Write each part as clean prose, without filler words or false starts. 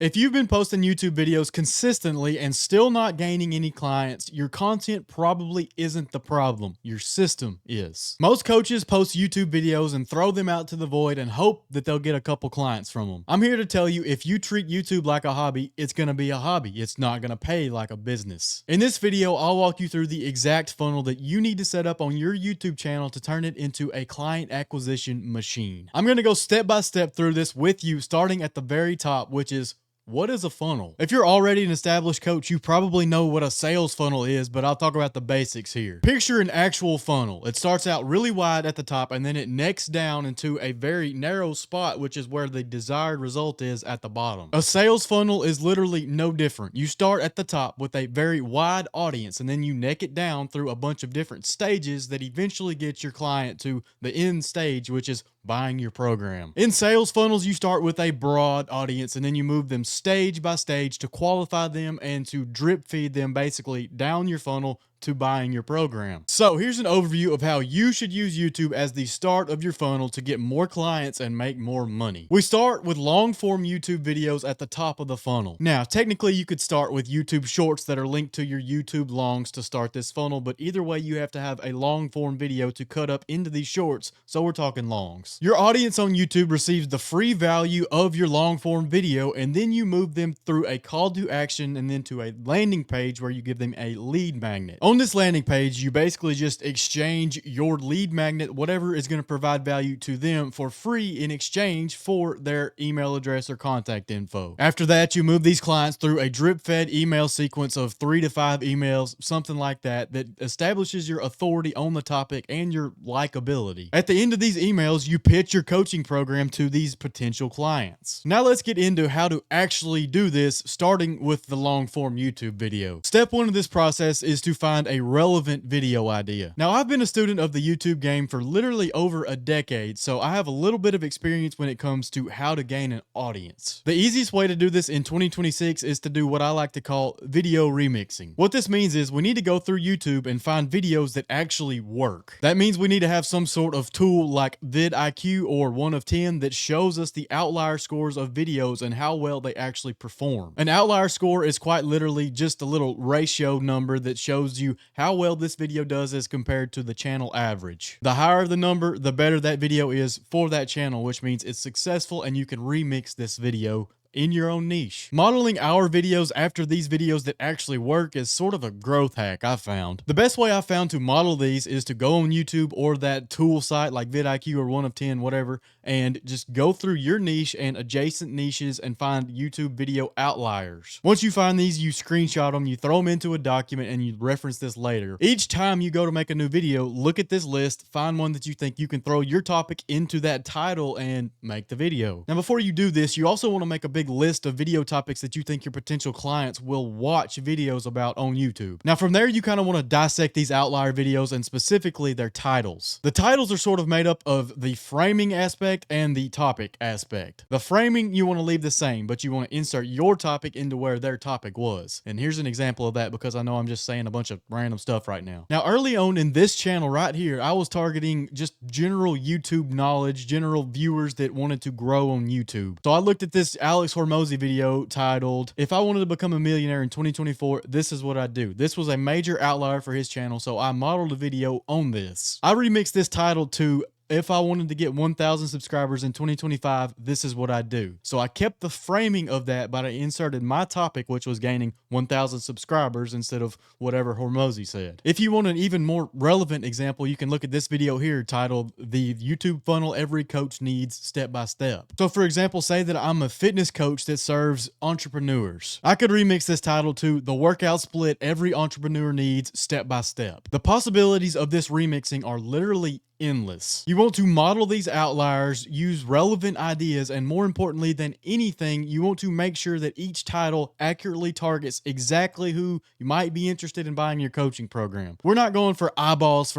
If you've been posting YouTube videos consistently and still not gaining any clients, your content probably isn't the problem. Your system is. Most coaches post YouTube videos and throw them out to the void and hope that they'll get a couple clients from them. I'm here to tell you, if you treat YouTube like a hobby, it's going to be a hobby. It's not going to pay like a business. In this video, I'll walk you through the exact funnel that you need to set up on your YouTube channel to turn it into a client acquisition machine. I'm going to go step by step through this with you, starting at the very top, which is, what is a funnel? If you're already an established coach, you probably know what a sales funnel is, but I'll talk about the basics here. Picture an actual funnel. It starts out really wide at the top and then it necks down into a very narrow spot, which is where the desired result is at the bottom. A sales funnel is literally no different. You start at the top with a very wide audience and then you neck it down through a bunch of different stages that eventually get your client to the end stage, which is buying your program. In sales funnels, you start with a broad audience and then you move them stage by stage to qualify them and to drip feed them basically down your funnel to buying your program. So here's an overview of how you should use YouTube as the start of your funnel to get more clients and make more money. We start with long form YouTube videos at the top of the funnel. Now, technically you could start with YouTube shorts that are linked to your YouTube longs to start this funnel, but either way you have to have a long form video to cut up into these shorts, so we're talking longs. Your audience on YouTube receives the free value of your long form video and then you move them through a call to action and then to a landing page where you give them a lead magnet. On this landing page, you basically just exchange your lead magnet, whatever is going to provide value to them, for free in exchange for their email address or contact info. After that, you move these clients through a drip-fed email sequence of 3 to 5 emails, something like that, that establishes your authority on the topic and your likability. At the end of these emails, you pitch your coaching program to these potential clients. Now let's get into how to actually do this, starting with the long-form YouTube video. Step 1 of this process is to find a relevant video idea. Now, I've been a student of the YouTube game for literally over a decade, so I have a little bit of experience when it comes to how to gain an audience. The easiest way to do this in 2026 is to do what I like to call video remixing. What this means is we need to go through YouTube and find videos that actually work. That means we need to have some sort of tool like vidIQ or 1 of 10 that shows us the outlier scores of videos and how well they actually perform. An outlier score is quite literally just a little ratio number that shows you how well this video does as compared to the channel average. The higher the number, the better that video is for that channel, which means it's successful and you can remix this video in your own niche. Modeling our videos after these videos that actually work is sort of a growth hack I found. The best way I found to model these is to go on YouTube or that tool site like vidIQ or 1 of 10, whatever, and just go through your niche and adjacent niches and find YouTube video outliers. Once you find these, you screenshot them, you throw them into a document, and you reference this later. Each time you go to make a new video, look at this list, find one that you think you can throw your topic into that title and make the video. Now, before you do this, you also want to make a big list of video topics that you think your potential clients will watch videos about on YouTube. Now, from there, you kind of want to dissect these outlier videos and specifically their titles. The titles are sort of made up of the framing aspect and the topic aspect. The framing you want to leave the same, but you want to insert your topic into where their topic was. And here's an example of that because I know I'm just saying a bunch of random stuff right now. Now, early on in this channel right here, I was targeting just general YouTube knowledge, general viewers that wanted to grow on YouTube. So I looked at this Alex Hormozy video titled, "If I wanted to become a millionaire in 2024, this is what I'd do." This was a major outlier for his channel, so I modeled a video on this. I remixed this title to, "If I wanted to get 1,000 subscribers in 2025, this is what I'd do." So I kept the framing of that, but I inserted my topic, which was gaining 1,000 subscribers instead of whatever Hormozy said. If you want an even more relevant example, you can look at this video here titled, "The YouTube Funnel Every Coach Needs Step by Step." So for example, say that I'm a fitness coach that serves entrepreneurs. I could remix this title to, "The Workout Split Every Entrepreneur Needs Step by Step." The possibilities of this remixing are literally endless. You want to model these outliers, use relevant ideas, and more importantly than anything, you want to make sure that each title accurately targets exactly who you might be interested in buying your coaching program. We're not going for eyeballs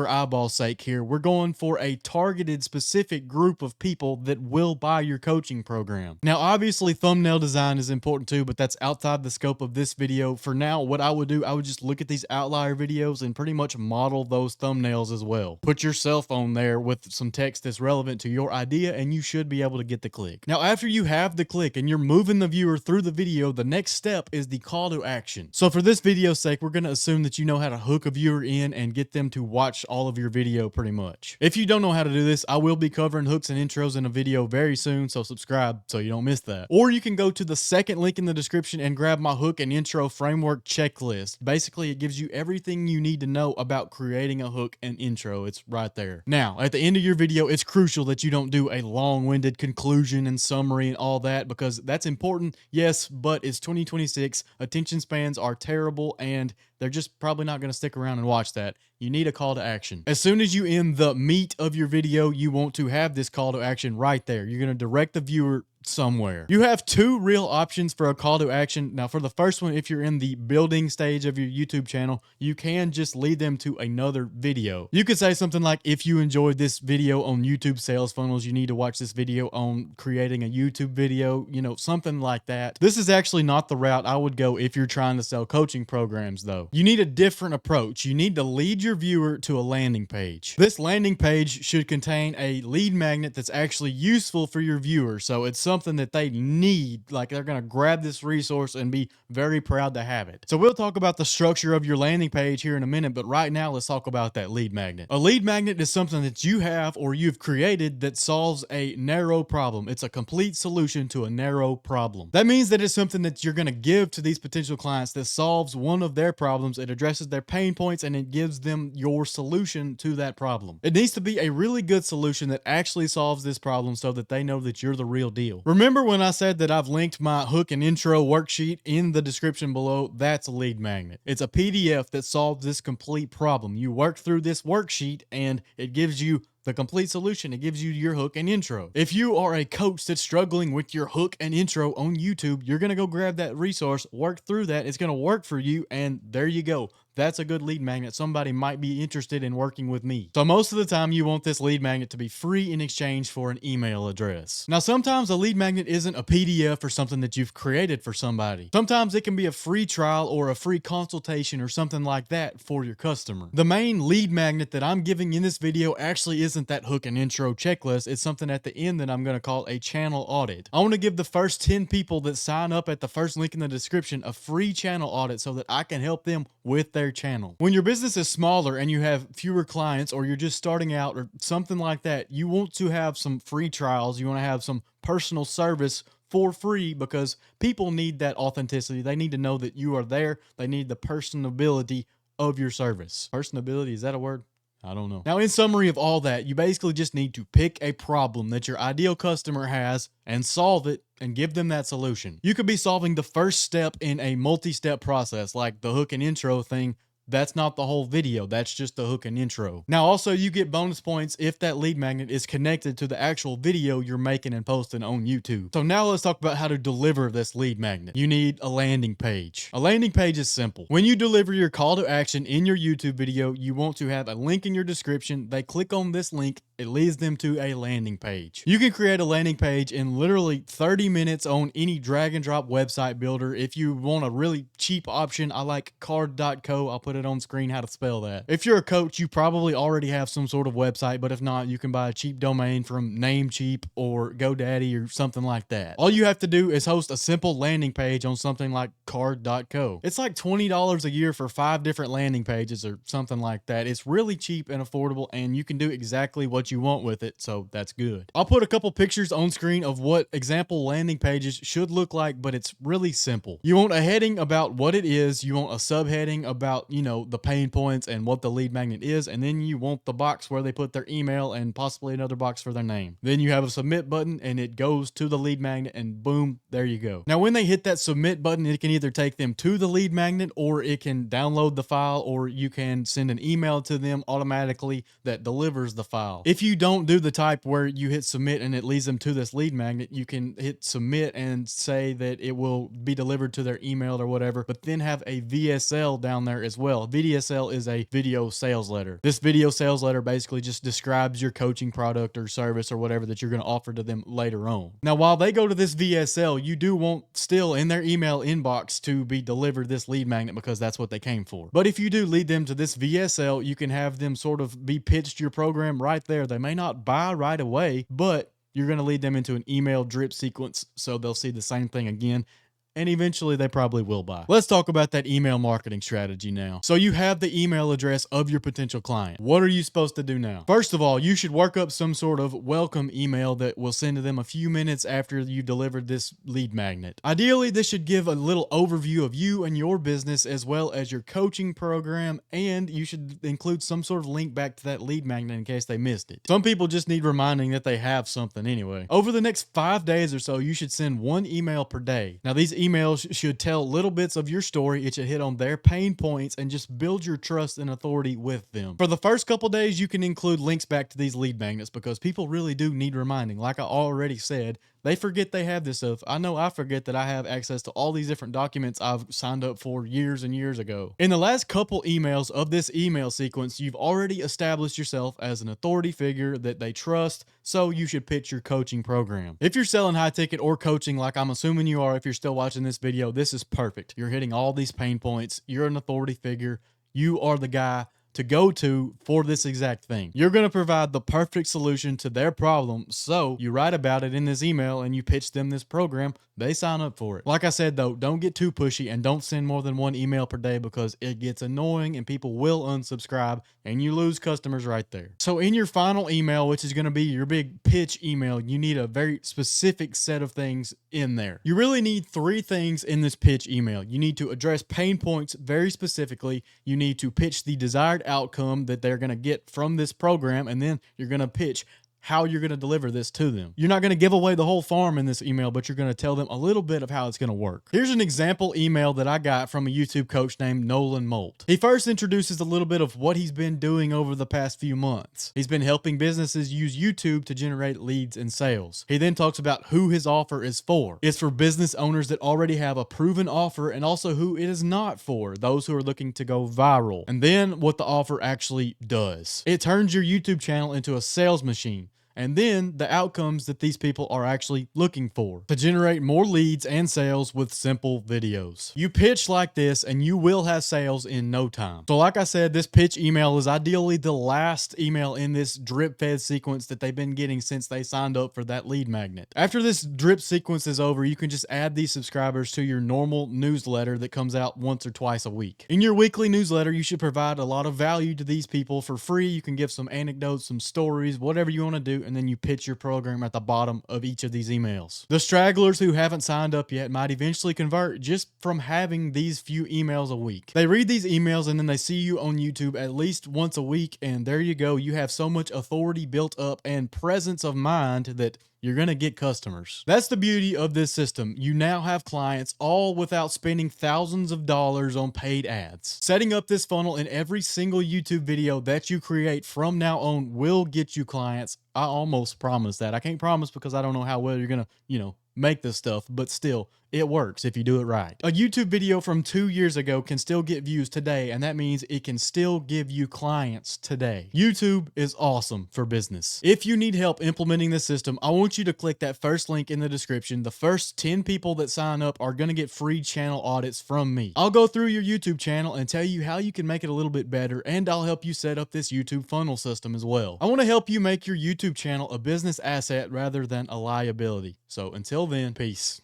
sake here. We're going for a targeted specific group of people that will buy your coaching program. Now, obviously thumbnail design is important too, but that's outside the scope of this video. For now, what I would do, I would just look at these outlier videos and pretty much model those thumbnails as well. Put your cell phone there with some some text that's relevant to your idea, and you should be able to get the click. Now, after you have the click and you're moving the viewer through the video, the next step is the call to action. So for this video's sake, we're going to assume that you know how to hook a viewer in and get them to watch all of your video pretty much. If you don't know how to do this, I will be covering hooks and intros in a video very soon, so subscribe so you don't miss that. Or you can go to the second link in the description and grab my hook and intro framework checklist. Basically, it gives you everything you need to know about creating a hook and intro. It's right there. Now, at the end of your video, it's crucial that you don't do a long-winded conclusion and summary and all that, because that's important, yes, but it's 2026. Attention spans are terrible, and they're just probably not going to stick around and watch that. You need a call to action. As soon as you end the meat of your video, you want to have this call to action right there. You're going to direct the viewer somewhere. You have two real options for a call to action. Now, for the first one, if you're in the building stage of your YouTube channel, you can just lead them to another video. You could say something like, if you enjoyed this video on YouTube sales funnels, you need to watch this video on creating a YouTube video, you know, something like that. This is actually not the route I would go if you're trying to sell coaching programs, though. You need a different approach. You need to lead your viewer to a landing page. This landing page should contain a lead magnet that's actually useful for your viewer. So it's something that they need, like they're going to grab this resource and be very proud to have it. So we'll talk about the structure of your landing page here in a minute, but right now let's talk about that lead magnet. A lead magnet is something that you have or you've created that solves a narrow problem. It's a complete solution to a narrow problem. That means that it's something that you're going to give to these potential clients that solves one of their problems. It addresses their pain points and it gives them your solution to that problem. It needs to be a really good solution that actually solves this problem so that they know that you're the real deal. Remember when I said that I've linked my hook and intro worksheet in the description below? That's a lead magnet. It's a PDF that solves this complete problem. You work through this worksheet and it gives you the complete solution. It gives you your hook and intro. If you are a coach that's struggling with your hook and intro on YouTube, you're going to go grab that resource, work through that. It's going to work for you, and there you go. That's a good lead magnet. Somebody might be interested in working with me. So most of the time you want this lead magnet to be free in exchange for an email address. Now, sometimes a lead magnet isn't a PDF or something that you've created for somebody. Sometimes it can be a free trial or a free consultation or something like that for your customer. The main lead magnet that I'm giving in this video actually isn't that hook and intro checklist. It's something at the end that I'm going to call a channel audit. I want to give the first 10 people that sign up at the first link in the description a free channel audit so that I can help them with their channel. When your business is smaller and you have fewer clients, or you're just starting out or something like that, you want to have some free trials. You want to have some personal service for free, because people need that authenticity. They need to know that you are there. They need the personability of your service. Personability, is that a word? I don't know. Now, in summary of all that, you basically just need to pick a problem that your ideal customer has and solve it and give them that solution. You could be solving the first step in a multi-step process, like the hook and intro thing. That's not the whole video. That's just the hook and intro. Now, also, you get bonus points if that lead magnet is connected to the actual video you're making and posting on YouTube. So now let's talk about how to deliver this lead magnet. You need a landing page. A landing page is simple. When you deliver your call to action in your YouTube video, you want to have a link in your description. They click on this link. It leads them to a landing page. You can create a landing page in literally 30 minutes on any drag and drop website builder. If you want a really cheap option, I like card.co. I'll put it on screen how to spell that. If you're a coach, you probably already have some sort of website, but if not, you can buy a cheap domain from Namecheap or GoDaddy or something like that. All you have to do is host a simple landing page on something like card.co. It's like $20 a year for 5 different landing pages or something like that. It's really cheap and affordable, and you can do exactly what you want with it, so that's good. I'll put a couple pictures on screen of what example landing pages should look like, but it's really simple. You want a heading about what it is. You want a subheading about, you know, the pain points and what the lead magnet is, and then you want the box where they put their email and possibly another box for their name. Then you have a submit button and it goes to the lead magnet, and boom, there you go. Now, when they hit that submit button, it can either take them to the lead magnet, or it can download the file, or you can send an email to them automatically that delivers the file. If you don't do the type where you hit submit and it leads them to this lead magnet, you can hit submit and say that it will be delivered to their email or whatever, but then have a VSL down there as well. VSL is a video sales letter. This video sales letter basically just describes your coaching product or service or whatever that you're going to offer to them later on. Now, while they go to this VSL, you do want still in their email inbox to be delivered this lead magnet, because that's what they came for. But if you do lead them to this VSL, you can have them sort of be pitched your program right there there. They may not buy right away, but you're going to lead them into an email drip sequence so they'll see the same thing again. And eventually they probably will buy. Let's talk about that email marketing strategy now. So you have the email address of your potential client. What are you supposed to do now? First of all, you should work up some sort of welcome email that will send to them a few minutes after you delivered this lead magnet. Ideally, this should give a little overview of you and your business as well as your coaching program, and you should include some sort of link back to that lead magnet in case they missed it. Some people just need reminding that they have something anyway. Over the next 5 days or so, you should send 1 email per day. Now, these emails should tell little bits of your story. It should hit on their pain points and just build your trust and authority with them. For the first couple days, you can include links back to these lead magnets because people really do need reminding. Like I already said, they forget they have this stuff. I know I forget that I have access to all these different documents I've signed up for years and years ago. In the last couple emails of this email sequence, you've already established yourself as an authority figure that they trust, so you should pitch your coaching program. If you're selling high ticket or coaching, like I'm assuming you are if you're still watching this video, this is perfect. You're hitting all these pain points. You're an authority figure. You are the guy to go to for this exact thing. You're going to provide the perfect solution to their problem, so you write about it in this email and you pitch them this program. They sign up for it. Like I said though, don't get too pushy and don't send more than 1 email per day because it gets annoying and people will unsubscribe and you lose customers right there. So in your final email, which is going to be your big pitch email, you need a very specific set of things in there. You really need 3 things in this pitch email. You need to address pain points very specifically. You need to pitch the desired outcome that they're going to get from this program, and then you're going to pitch how you're going to deliver this to them. You're not going to give away the whole farm in this email, but you're going to tell them a little bit of how it's going to work. Here's an example email that I got from a YouTube coach named Nolan Molt. He first introduces a little bit of what he's been doing over the past few months. He's been helping businesses use YouTube to generate leads and sales. He then talks about who his offer is for. It's for business owners that already have a proven offer, and also who it is not for, those who are looking to go viral. And then what the offer actually does. It turns your YouTube channel into a sales machine. And then the outcomes that these people are actually looking for to generate more leads and sales with simple videos. You pitch like this and you will have sales in no time. So like I said, this pitch email is ideally the last email in this drip fed sequence that they've been getting since they signed up for that lead magnet. After this drip sequence is over, you can just add these subscribers to your normal newsletter that comes out once or twice a week. In your weekly newsletter, you should provide a lot of value to these people for free. You can give some anecdotes, some stories, whatever you want to do, and then you pitch your program at the bottom of each of these emails. The stragglers who haven't signed up yet might eventually convert just from having these few emails a week. They read these emails and then they see you on YouTube at least once a week, and there you go. You have so much authority built up and presence of mind that you're going to get customers. That's the beauty of this system. You now have clients all without spending thousands of dollars on paid ads. Setting up this funnel in every single YouTube video that you create from now on will get you clients. I almost promise that. I can't promise because I don't know how well you're going to, make this stuff, but still, it works if you do it right. A YouTube video from 2 years ago can still get views today, and that means it can still give you clients today. YouTube is awesome for business. If you need help implementing this system, I want you to click that first link in the description. The first 10 people that sign up are going to get free channel audits from me. I'll go through your YouTube channel and tell you how you can make it a little bit better, and I'll help you set up this YouTube funnel system as well. I want to help you make your YouTube channel a business asset rather than a liability. So until then, peace.